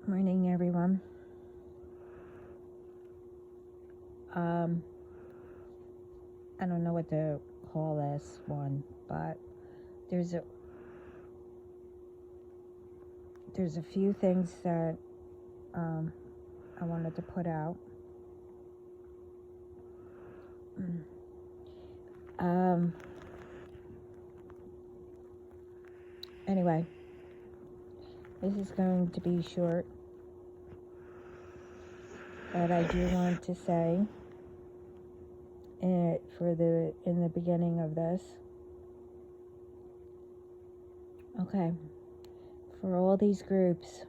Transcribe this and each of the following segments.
Morning, everyone. I don't know what to call this one, but there's a few things that I wanted to put out. Anyway, this is going to be short, but I do want to say in the beginning of this, okay, for all these groups,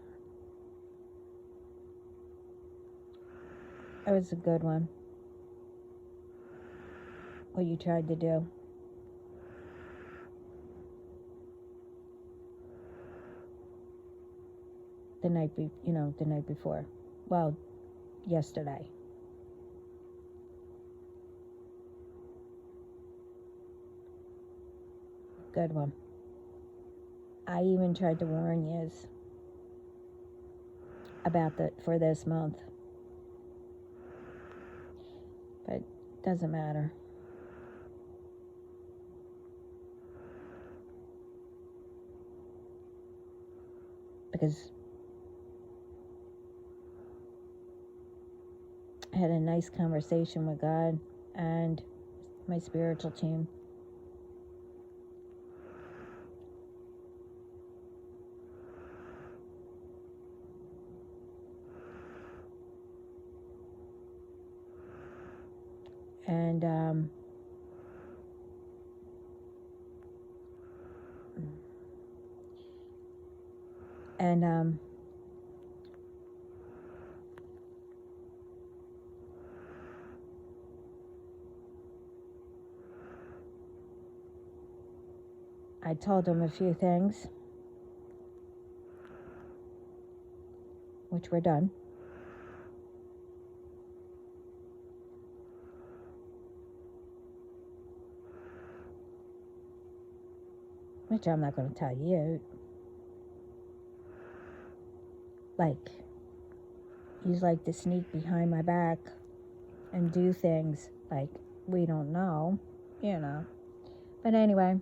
it was a good one, what you tried to do. The night before. Well, yesterday. Good one. I even tried to warn you about for this month. But it doesn't matter. Because I had a nice conversation with God and my spiritual team. And I told them a few things, which were done. Which I'm not going to tell you. Like, he's like to sneak behind my back and do things like we don't know, But anyway,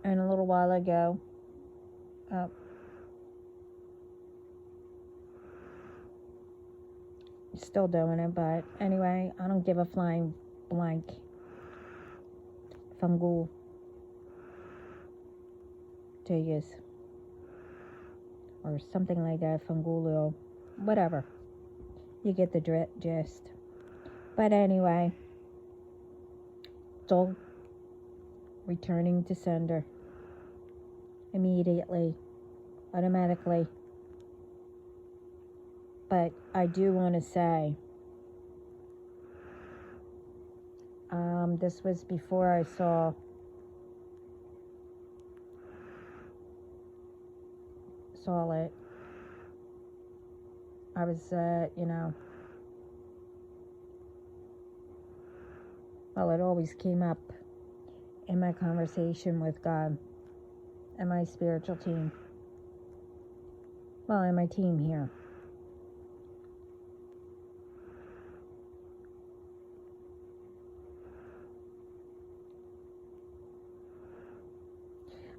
and a little while ago, still doing it, but anyway, I don't give a flying blank. Fungal to use, or something like that, fungulio, whatever. You get the gist. But anyway, it's all returning to sender immediately, automatically. But I do want to say, this was before I saw it. I was, well, it always came up in my conversation with God and my spiritual team. Well, and my team here.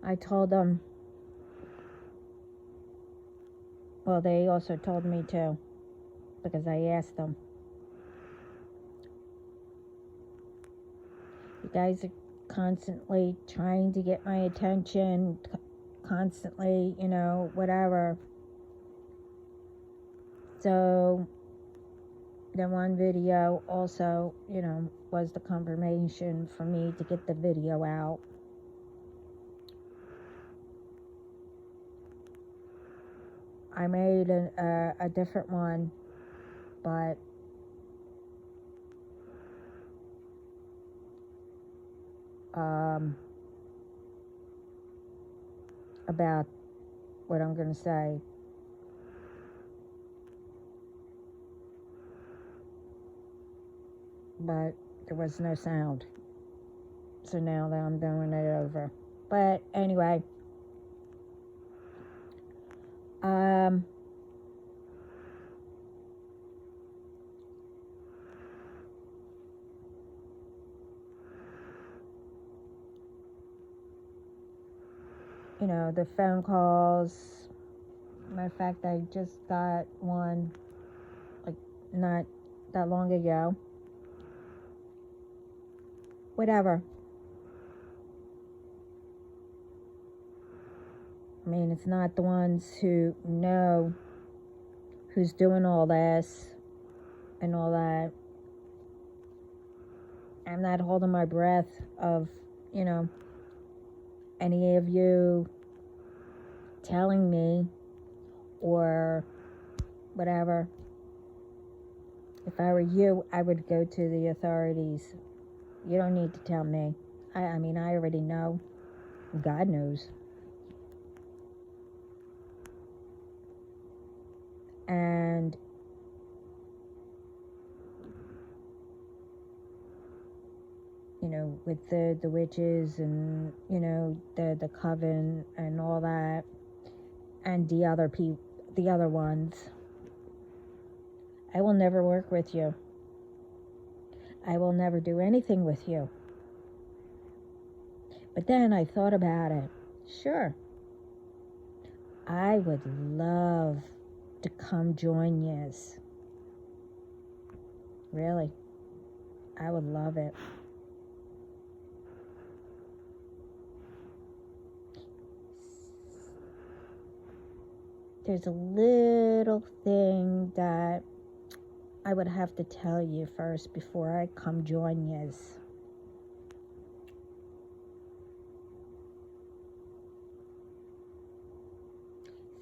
I told them, well, they also told me too, because I asked them. You guys are constantly trying to get my attention, constantly, whatever. So, the one video also, was the confirmation for me to get the video out. I made a different one, but about what I'm going to say. But there was no sound. So now that I'm doing it over. But anyway, the phone calls. Matter of fact, I just got one, like, not that long ago. Whatever. I mean, it's not the ones who know who's doing all this and all that. I'm not holding my breath of, any of you telling me or whatever. If I were you, I would go to the authorities. You don't need to tell me. I mean, I already know. God knows. And with the witches and the coven and all that, and the other ones, I will never work with you. I will never do anything with you. But then I thought about it. Sure, I would love to come join yous. Really, I would love it. There's a little thing that I would have to tell you first before I come join yous.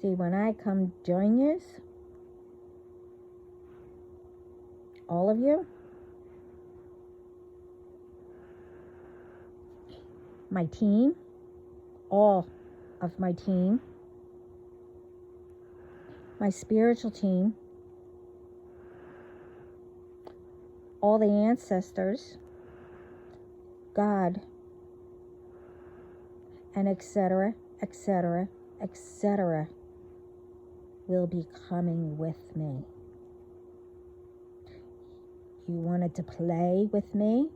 See, when I come join yous, all of you, my team, all of my team, my spiritual team, all the ancestors, God, and etc., etc., etc., will be coming with me. You wanted to play with me?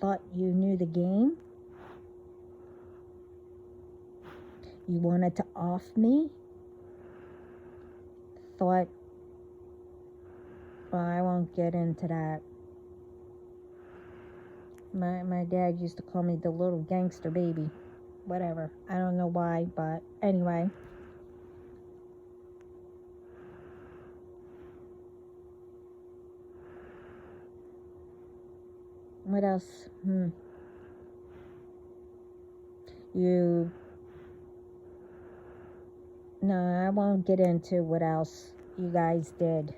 Thought you knew the game? You wanted to off me? Thought, well, I won't get into that. My dad used to call me the little gangster baby. Whatever. I don't know why, but anyway. What else? No, I won't get into what else you guys did.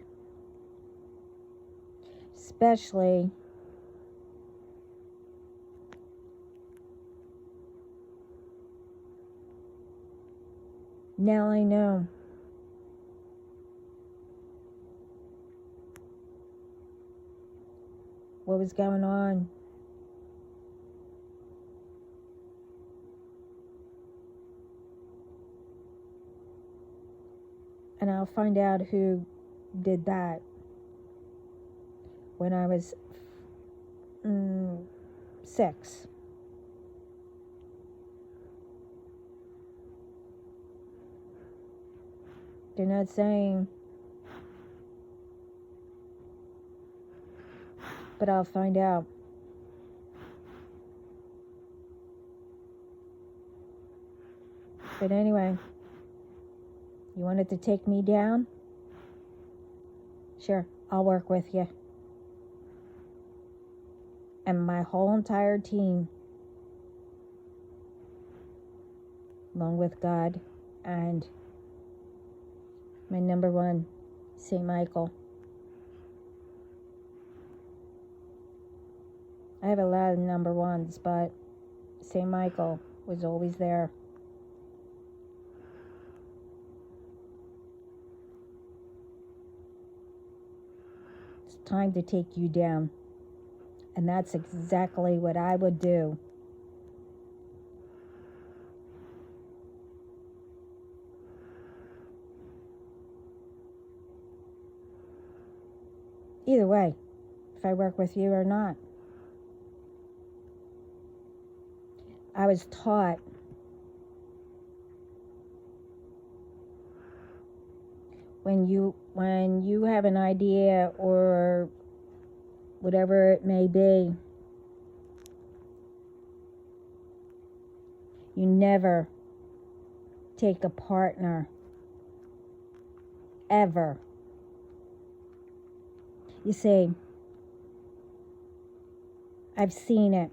Especially now I know. What was going on. And I'll find out who did that when I was 6. They're not saying, but I'll find out. But anyway, you wanted to take me down? Sure, I'll work with you. And my whole entire team, along with God and my number one, St. Michael. I have a lot of number ones, but St. Michael was always there. It's time to take you down And that's exactly what I would do. Either way, if I work with you or not. I was taught when you have an idea or whatever it may be, you never take a partner, ever. You see, I've seen it.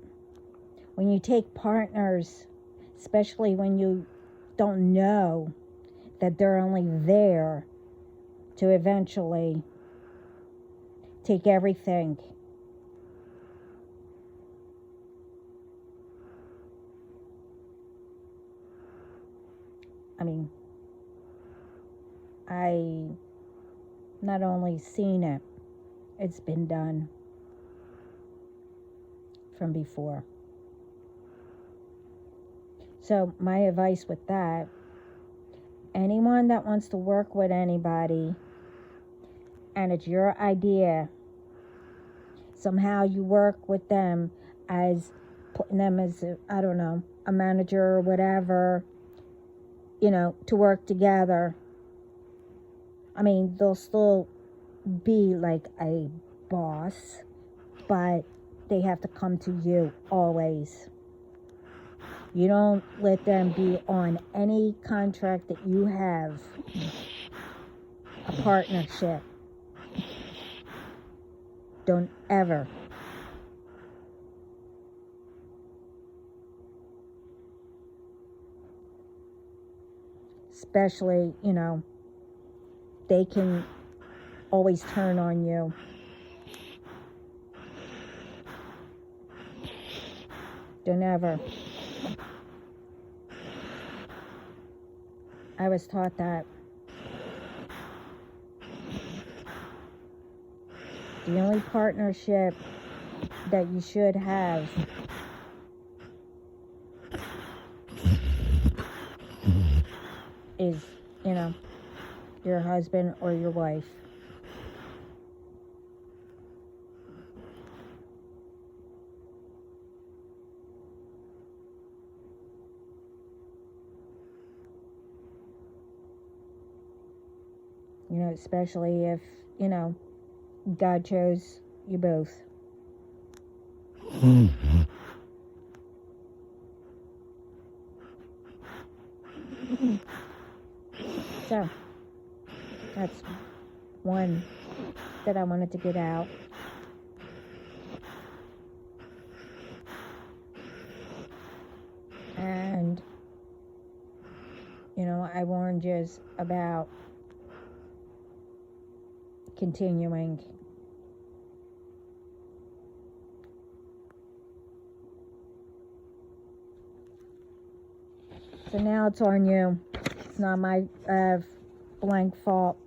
When you take partners, especially when you don't know that they're only there to eventually take everything. I mean, I not only seen it, it's been done from before. So my advice with that, anyone that wants to work with anybody and it's your idea, somehow you work with them as putting them as, a manager or whatever, to work together. I mean, they'll still be like a boss, but they have to come to you always. You don't let them be on any contract that you have, a partnership. Don't ever. Especially, they can always turn on you. Don't ever. I was taught that. The only partnership that you should have is, your husband or your wife. Especially if, God chose you both. So, that's one that I wanted to get out. And, I warned you about continuing. So now it's on you. It's not my blank fault.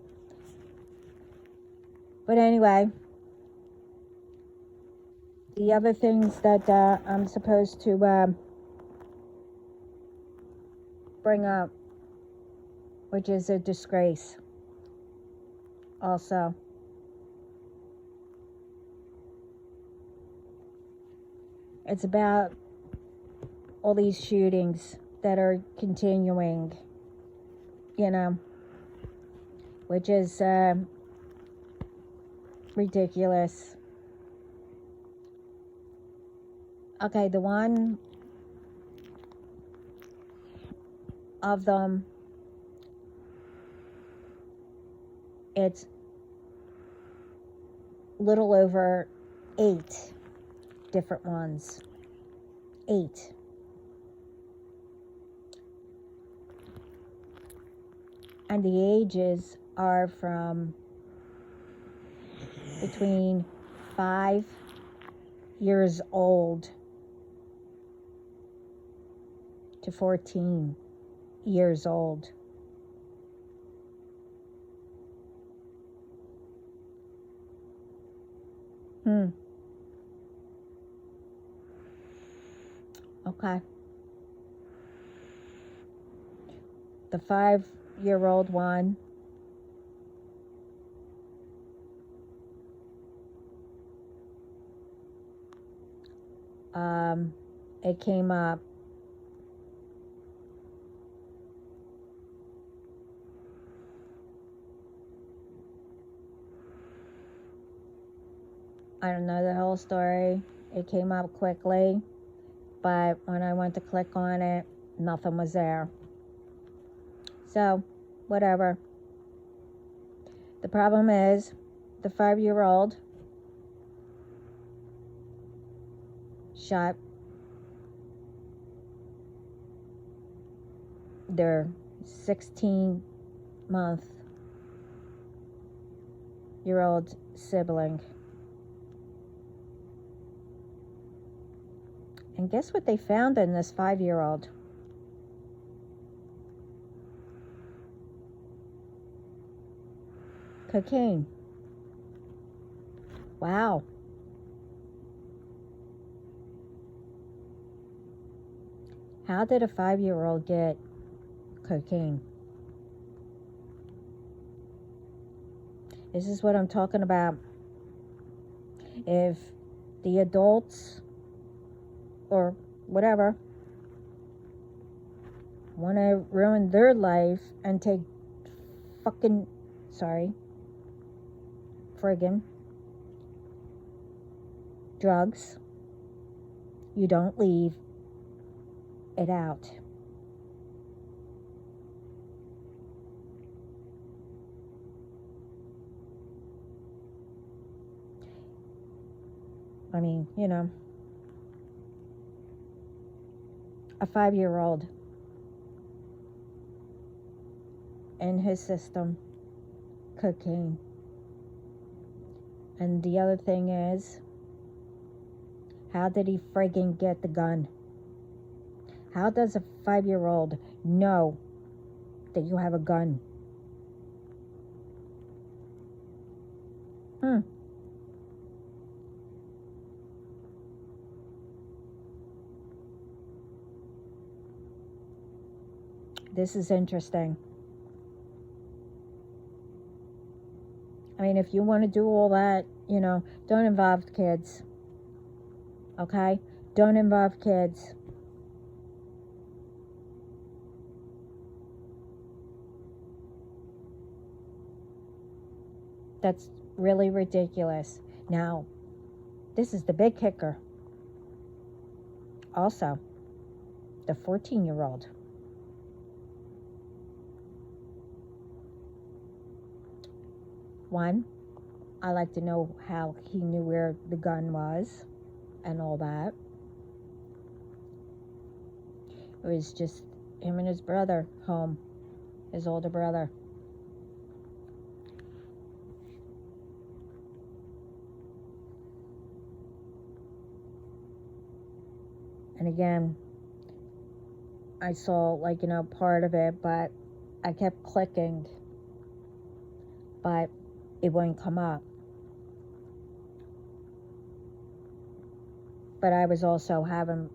But anyway, the other things that I'm supposed to bring up, which is a disgrace also. It's about all these shootings that are continuing, which is ridiculous. Okay, the one of them, it's little over 8 different ones. 8. And the ages are from between 5 years old to 14 years old. Okay. The 5-year-old one, it came up I don't know the whole story. It came up quickly, but when I went to click on it, nothing was there. So, whatever. The problem is, the 5-year-old shot their 16-month-year-old sibling. And guess what they found in this 5-year-old? Cocaine. Wow. How did a 5-year-old get cocaine? This is what I'm talking about. If the adults or whatever want to ruin their life and take friggin' drugs, you don't leave it out. I mean, a 5-year-old in his system, cocaine. And the other thing is, how did he friggin' get the gun? How does a 5-year-old know that you have a gun? This is interesting. I mean, if you want to do all that, don't involve kids. Okay? Don't involve kids. That's really ridiculous. Now, this is the big kicker. Also, the 14-year-old. One, I like to know how he knew where the gun was and all that. It was just him and his brother home, his older brother. And again, I saw part of it, but I kept clicking, but it wouldn't come up. But I was also having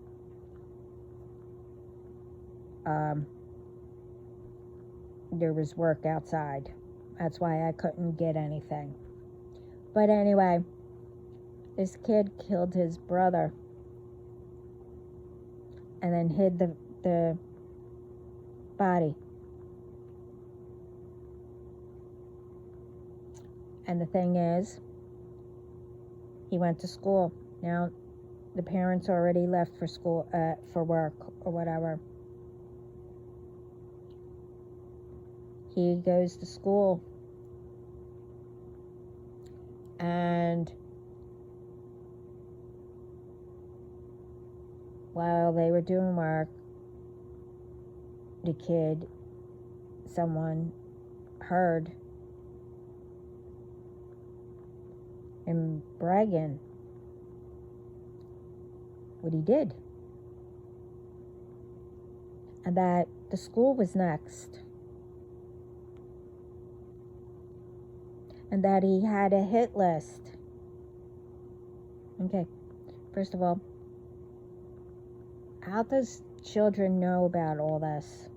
there was work outside. That's why I couldn't get anything. But anyway, this kid killed his brother and then hid the body. And the thing is, he went to school. Now, the parents already left for school, for work or whatever. He goes to school. And while they were doing work, someone heard him bragging what he did. And that the school was next. And that he had a hit list. Okay, first of all, How does children know about all this?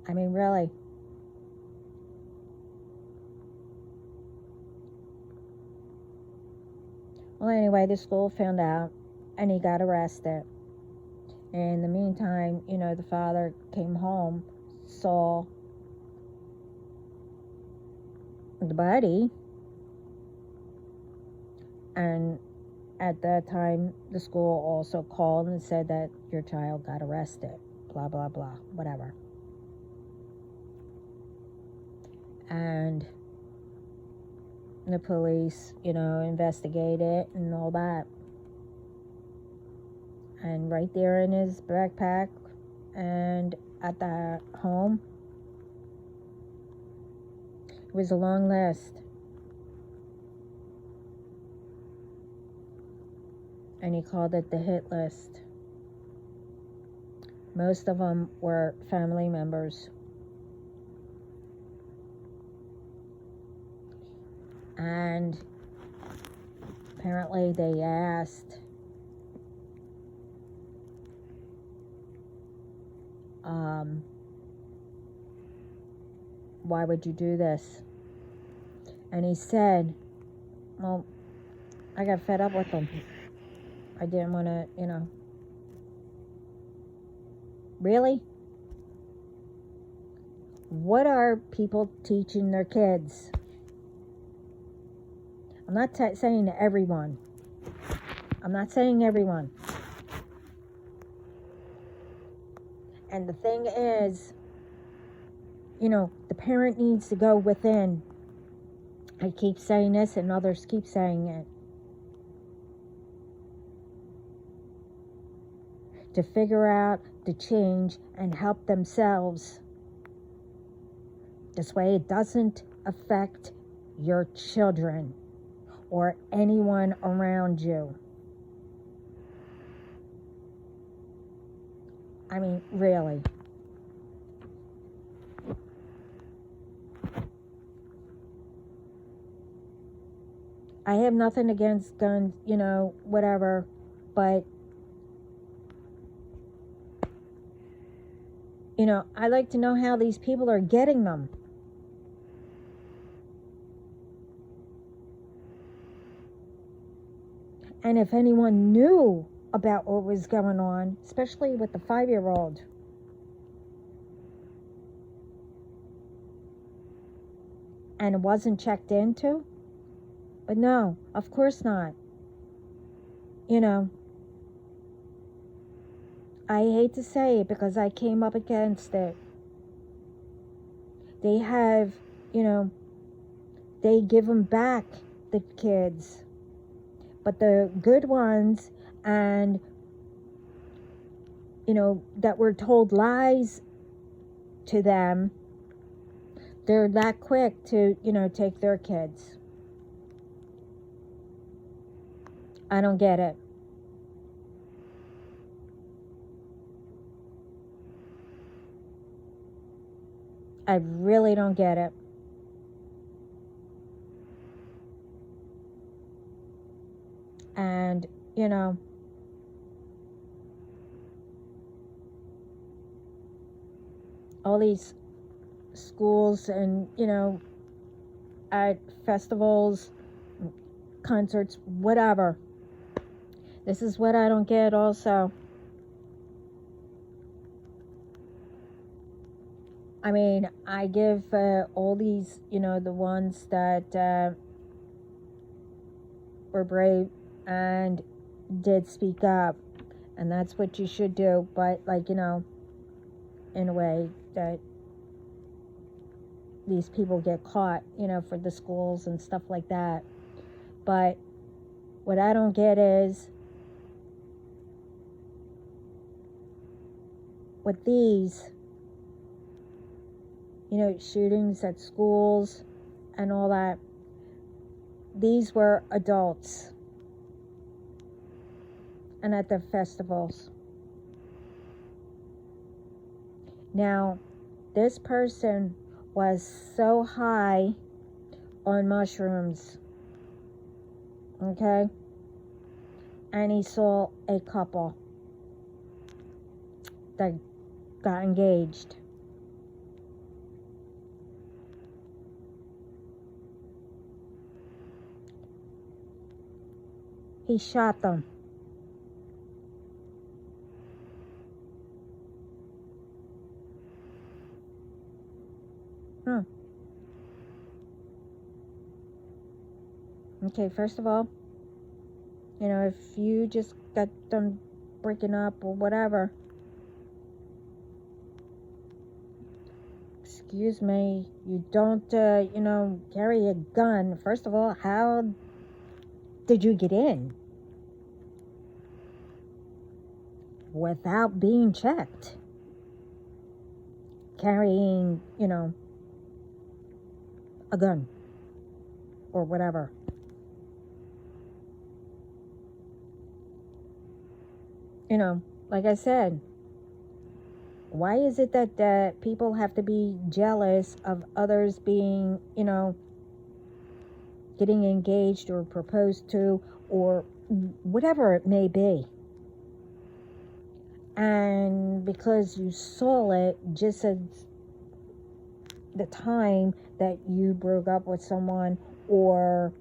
I mean, really. Well, anyway, the school found out, and he got arrested. In the meantime, the father came home, saw the body, and at that time, the school also called and said that your child got arrested, blah, blah, blah, whatever. And the police, investigated and all that. And right there in his backpack and at the home was a long list. And he called it the hit list. Most of them were family members. And apparently they asked why would you do this? And he said, well, I got fed up with them. I didn't want to, Really? What are people teaching their kids? I'm not saying everyone. I'm not saying everyone. And the thing is, the parent needs to go within. I keep saying this and others keep saying it. To figure out the change and help themselves. This way it doesn't affect your children or anyone around you. I mean, really. I have nothing against guns, whatever, but I like to know how these people are getting them. And if anyone knew about what was going on, especially with the 5-year-old. And it wasn't checked into? But no, of course not. I hate to say it because I came up against it. They have, they give them back, the kids. But the good ones and, that were told lies to them, they're that quick to, take their kids. I don't get it. I really don't get it. And, all these schools and, at festivals, concerts, whatever. This is what I don't get also. I mean, I give all these, the ones that were brave and did speak up. And that's what you should do. But, in a way that these people get caught, for the schools and stuff like that. But what I don't get is with these, shootings at schools and all that, these were adults and at the festivals. Now, this person was so high on mushrooms, okay? And he saw a couple. that got engaged. He shot them. Okay, first of all, if you just got them breaking up or whatever, excuse me, you don't, carry a gun. First of all, how did you get in without being checked? Carrying, a gun or whatever. Like I said, why is it that people have to be jealous of others being, getting engaged or proposed to or whatever it may be? And because you saw it just as the time that you broke up with someone or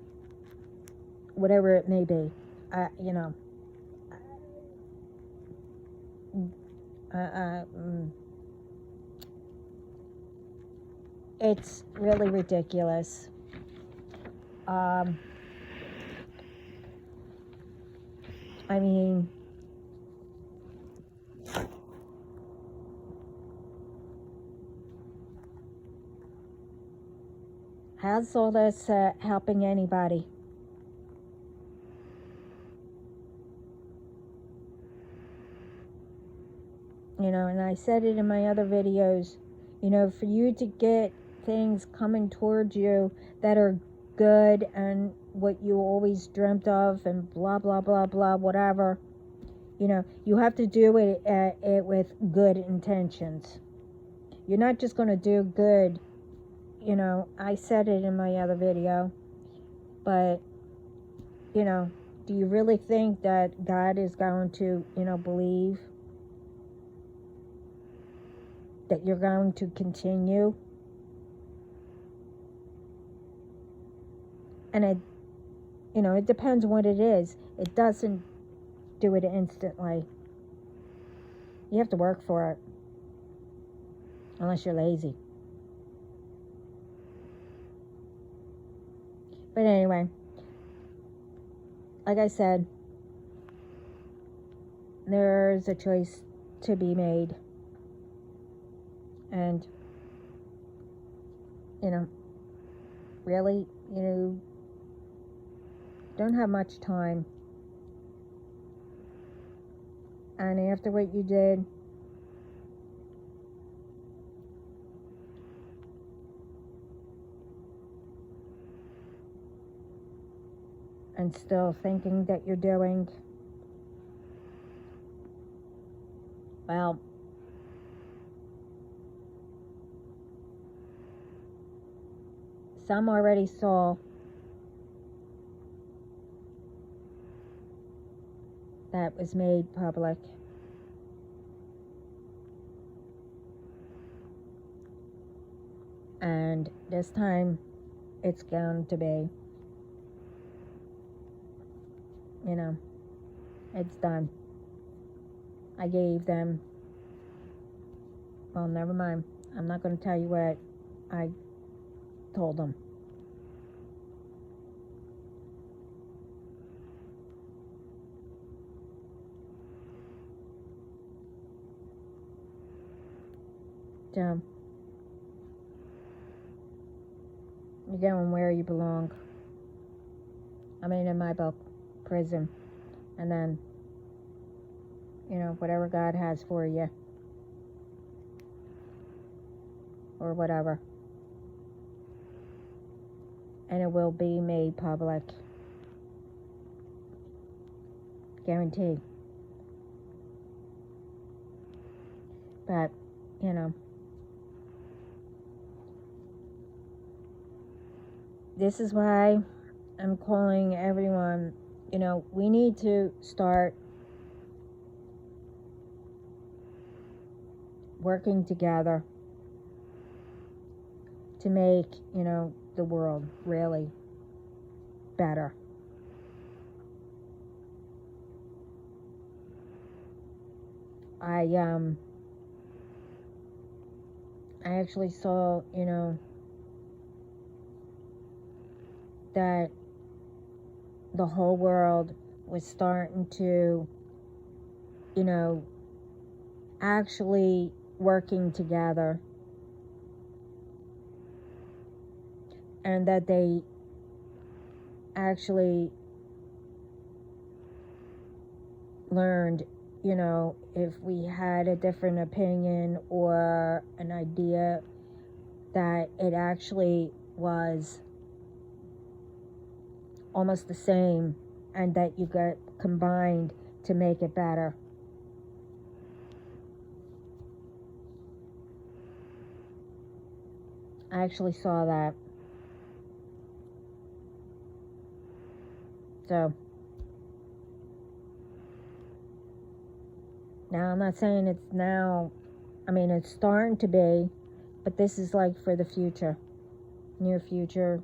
whatever it may be, it's really ridiculous. I mean, how's all this helping anybody? And I said it in my other videos, for you to get things coming towards you that are good and what you always dreamt of and blah, blah, blah, blah, whatever, you have to do it with good intentions. You're not just going to do good, I said it in my other video, but, do you really think that God is going to, believe that you're going to continue? And it depends what it is. It doesn't do it instantly. You have to work for it. Unless you're lazy. But anyway, like I said, there's a choice to be made. And, really, don't have much time. And after what you did, and still thinking that you're doing, well, some already saw that was made public. And this time it's going to be, it's done. I gave them, well, never mind. I'm not going to tell you what I told them. So, you're going where you belong. I mean, in my book, prison. And then, whatever God has for you. Or whatever. And it will be made public. Guarantee. But, this is why I'm calling everyone, we need to start working together to make, the world really better. I actually saw, that the whole world was starting to, actually working together, and that they actually learned, if we had a different opinion or an idea, that it actually was almost the same, and that you got combined to make it better. I actually saw that. So now, I'm not saying it's now, it's starting to be, but this is like for the future, near future.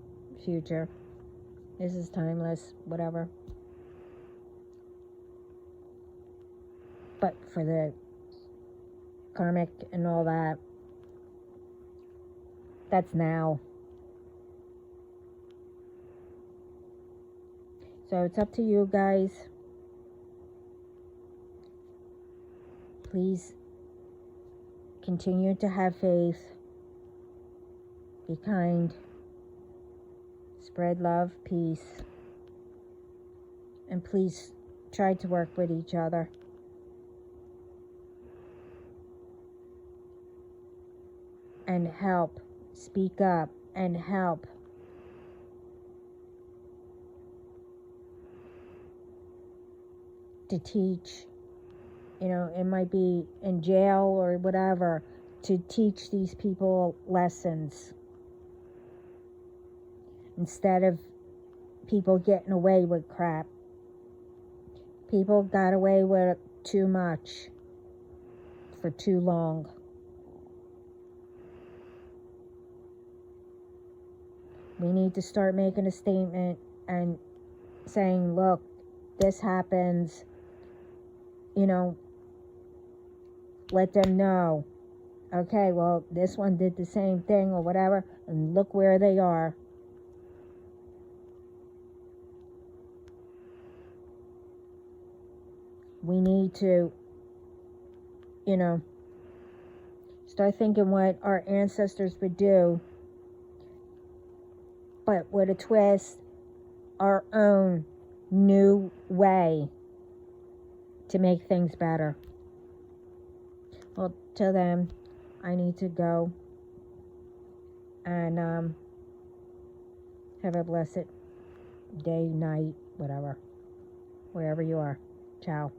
This is timeless, whatever. But for the karmic and all that, that's now. So it's up to you guys. Please continue to have faith. Be kind. Spread love, peace. And please try to work with each other. And help. Speak up and help. To teach. It might be in jail or whatever, to teach these people lessons. Instead of people getting away with crap. People got away with too much for too long. We need to start making a statement and saying, look, this happens, let them know. Okay, well, this one did the same thing or whatever, and look where they are. We need to, start thinking what our ancestors would do, but with a twist, our own new way to make things better. Well, till then, I need to go and have a blessed day, night, whatever, wherever you are. Ciao.